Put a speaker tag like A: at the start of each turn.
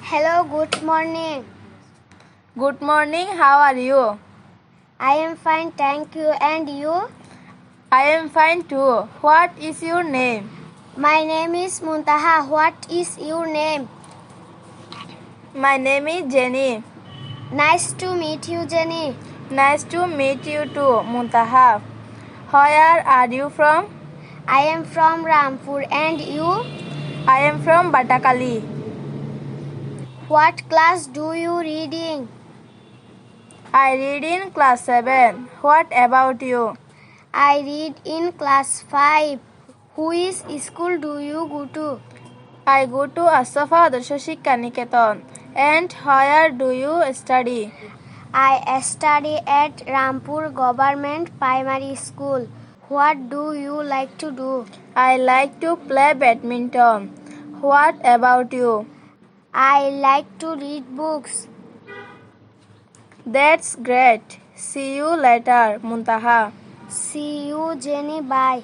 A: Hello, good morning.
B: Good morning, how are you?
A: I am fine, thank you. And you?
B: I am fine too. What is your name?
A: My name is Muntaha. What is your name?
B: My name is Jenny.
A: Nice to meet you, Jenny.
B: Nice to meet you too, Muntaha. Where are you from?
A: I am from Rampur. And you?
B: I am from Batakali.
A: What class do you read in?
B: I read in class 7. What about you?
A: I read in class 5. Which school do you go to?
B: I go to Asafa Adarsha Shikha Niketan. And where do you study?
A: I study at Rampur Government Primary School. What do you like to do?
B: I like to play badminton. What about you?
A: I like to read books.
B: That's great. See you later, Muntaha.
A: See you, Jenny. Bye.